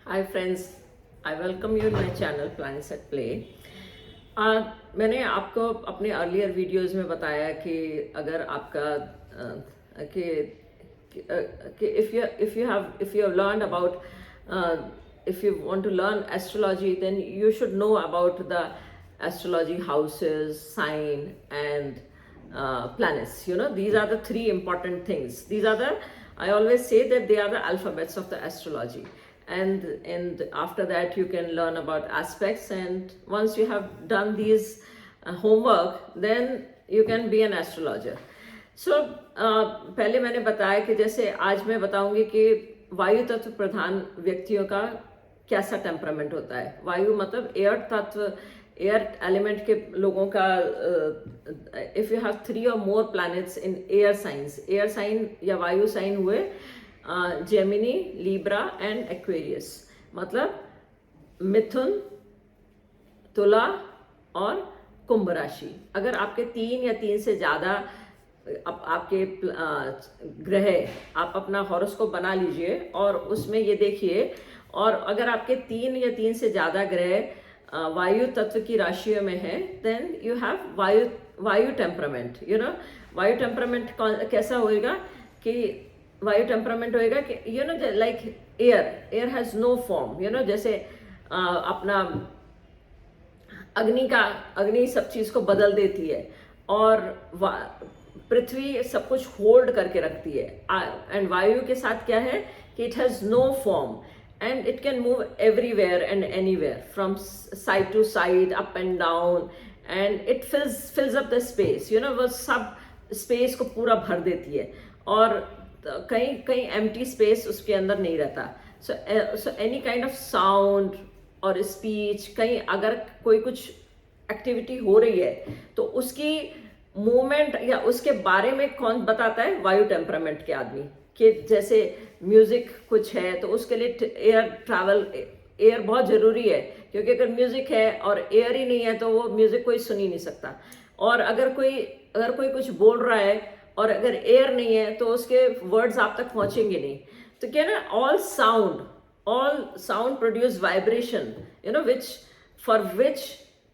Hi friends, I welcome you in my channel planets at play. मैंने आपको अपने earlier videos में बताया कि अगर आपका कि if you have learned about if you want to learn astrology, then you should know about the astrology houses, sign, and planets. These are the three important things. These are the, I always say that they are the alphabets of the astrology. And after that you can learn about aspects, and once you have done these homework, then you can be an astrologer. सो पहले मैंने बताया कि जैसे आज मैं बताऊंगी कि वायु तत्व प्रधान व्यक्तियों का कैसा टेम्परामेंट होता है। वायु मतलब एयर तत्व, एयर एलिमेंट के लोगों का। If you have 3 or more planets in air signs, air sign या वायु साइन हुए जेमिनी, लीब्रा एंड एक्वेरियस, मतलब मिथुन, तुला और कुंभ राशि। अगर आपके 3 या 3 से ज़्यादा आपके ग्रह, आप अपना हॉरोस्कोप बना लीजिए और उसमें ये देखिए, और अगर आपके 3 या 3 से ज़्यादा ग्रह वायु तत्व की राशियों में है, देन यू हैव वायु टेम्परामेंट। वायु टेम्परामेंट कैसा होएगा कि वायु टेम्परामेंट होएगा कि like air has no form. जैसे अपना अग्नि सब चीज़ को बदल देती है, और पृथ्वी सब कुछ होल्ड करके रखती है। एंड वायु के साथ क्या है कि it has no form and it can move everywhere and anywhere, from side to side, up and down, and it fills up the space. वो सब स्पेस को पूरा भर देती है, और कहीं एम्प्टी स्पेस उसके अंदर नहीं रहता। So any kind of sound और स्पीच, कहीं अगर कोई कुछ एक्टिविटी हो रही है तो उसकी मूवमेंट या उसके बारे में कौन बताता है? वायु टेम्परामेंट के आदमी। कि जैसे म्यूजिक कुछ है तो उसके लिए एयर बहुत ज़रूरी है, क्योंकि अगर म्यूजिक है और एयर ही नहीं है तो वो म्यूजिक कोई सुन ही नहीं सकता। और अगर कोई कुछ बोल रहा है और अगर एयर नहीं है तो उसके वर्ड्स आप तक पहुंचेंगे नहीं। तो क्या ना, all sound produce vibration, which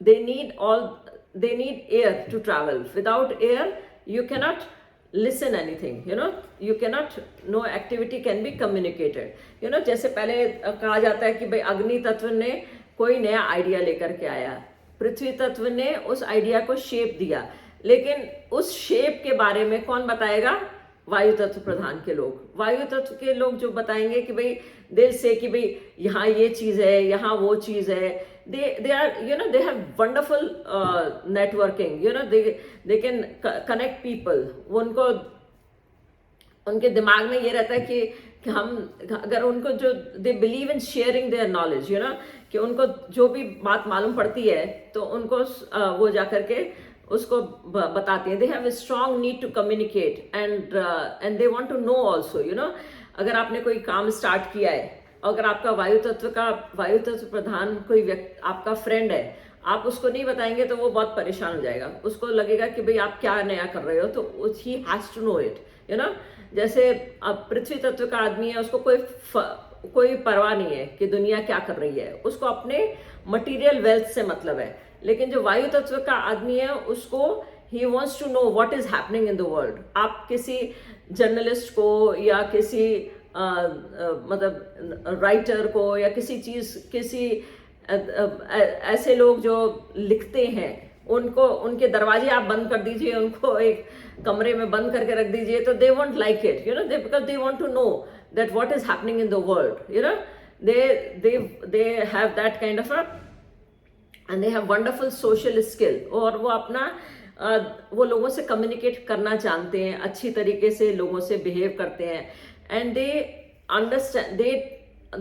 they need air to travel. Without air you cannot listen anything. You cannot, no activity can be communicated. जैसे पहले कहा जाता है कि भाई अग्नि तत्व ने कोई नया आइडिया लेकर के आया, पृथ्वी तत्व ने उस आइडिया को शेप दिया, लेकिन उस शेप के बारे में कौन बताएगा? वायु तत्व प्रधान के लोग। वायु तत्व के लोग जो बताएंगे कि भाई दिल से कि भाई यहाँ ये चीज़ है, यहाँ वो चीज़ है। they are, they have wonderful networking. They can connect people. उनके दिमाग में ये रहता है कि हम अगर उनको जो they believe in sharing their knowledge, कि उनको जो भी बात मालूम पड़ती है तो उनको वो जा करके उसको बताती हैं। They have a strong need to communicate and they want to know also. अगर आपने कोई काम स्टार्ट किया है, अगर आपका वायु तत्व प्रधान कोई व्यक्ति आपका फ्रेंड है, आप उसको नहीं बताएंगे तो वो बहुत परेशान हो जाएगा। उसको लगेगा कि भाई आप क्या नया कर रहे हो, तो he has to know it. जैसे अब पृथ्वी तत्व का आदमी है, उसको कोई परवाह नहीं है कि दुनिया क्या कर रही है, उसको अपने मटीरियल वेल्थ से मतलब है। लेकिन जो वायु तत्व का आदमी है, उसको he wants to know what is happening in the world. आप किसी जर्नलिस्ट को या किसी मतलब राइटर को या किसी ऐसे लोग जो लिखते हैं, उनके दरवाजे आप बंद कर दीजिए, उनको एक कमरे में बंद करके रख दीजिए, तो they won't like it, because they want to know that what is happening in the world. they have that kind of a, and they have wonderful social skill, और वो अपना वो लोगों से कम्युनिकेट करना जानते हैं, अच्छी तरीके से लोगों से बिहेव करते हैं, and they understand,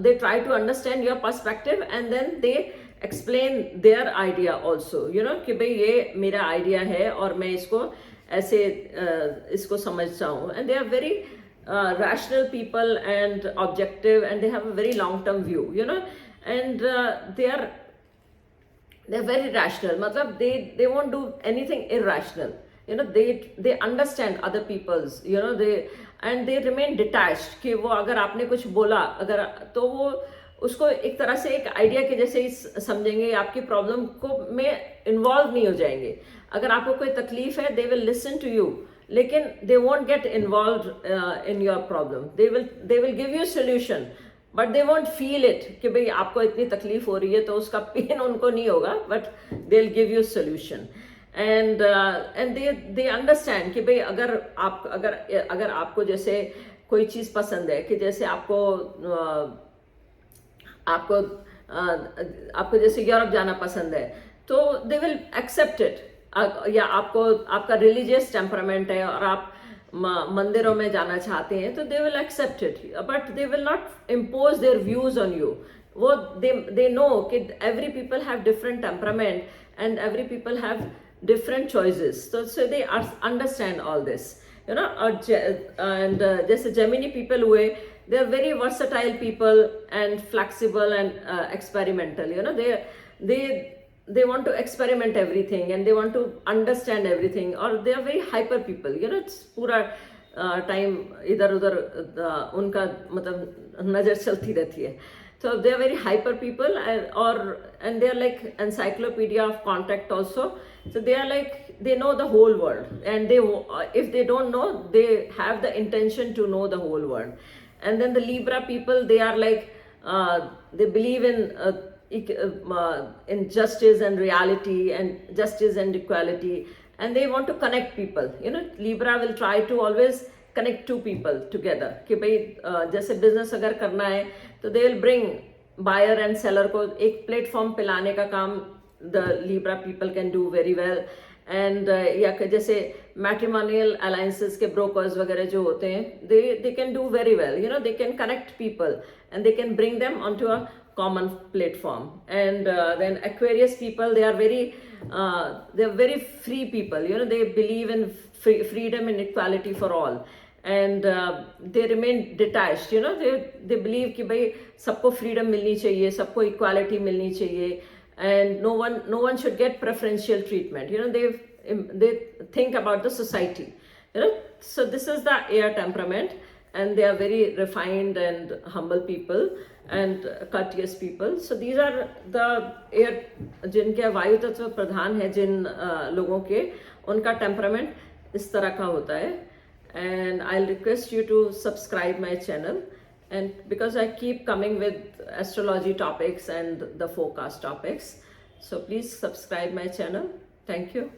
they try to understand your perspective and then they explain their idea also, कि भाई ये मेरा आइडिया है और मैं इसको ऐसे इसको समझता हूँ। and they are very rational people and objective, and they have a very long term view, and they're very rational. मतलब they won't do anything irrational. they understand other people's, they remain detached। कि वो अगर आपने कुछ बोला, अगर तो वो उसको एक तरह से एक आइडिया के जैसे ही समझेंगे, आपकी प्रॉब्लम को में इन्वॉल्व नहीं हो जाएंगे. अगर आपको कोई तकलीफ है, they will listen to you, लेकिन they won't get involve in your problem. They will give you solution, but they won't feel it कि भाई आपको इतनी तकलीफ हो रही है तो उसका पेन उनको नहीं होगा, but they will give you solution. And they understand कि भाई अगर आपको जैसे कोई चीज़ पसंद है, कि जैसे आपको जैसे यूरोप जाना पसंद है, तो दे विल एक्सेप्ट इट. या आपका रिलीजियस टेम्परामेंट है और आप मंदिरों में जाना चाहते हैं, तो they will accept it, but they will not impose their views on you. वो दे नो कि every people have different temperament and every people have different choices, so they understand all this, you know. And जैसे Gemini people हुए, they are very versatile people and flexible and experimental, you know. They want to experiment everything and they want to understand everything, or they are very hyper people, you know. पूरा time इधर उधर उनका मतलब नज़र चलती रहती है. So they are very hyper people, and they are like encyclopedia of contact also. So they are like, they know the whole world, and if they don't know, they have the intention to know the whole world. And then the Libra people, they are like, they believe in justice and reality and justice and equality, and they want to connect people, you know. Libra will try to always connect two people together कि भाई जैसे business अगर करना है तो they will bring buyer and seller को एक platform पे लाने का काम the Libra people can do very well. And या जैसे मैट्रिमोनियल अलायंसेस के ब्रोकर्स वगैरह जो होते हैं, they can do very well, you know. They can connect people and they can bring them on to a common platform. And then Aquarius people, they are very free people, you know. They believe in freedom and equality for all, and they remain detached, you know. They believe कि भाई सबको freedom मिलनी चाहिए, सबको equality मिलनी चाहिए, and no one should get preferential treatment, you know. They think about the society, you know. So this is the air temperament, and they are very refined and humble people and courteous people. So these are the air, जिनके वायु तत्व प्रधान है, जिन लोगों के, उनका temperament इस तरह का होता है. And I'll request you to subscribe my channel, and because I keep coming with astrology topics and the forecast topics, so please subscribe my channel. Thank you.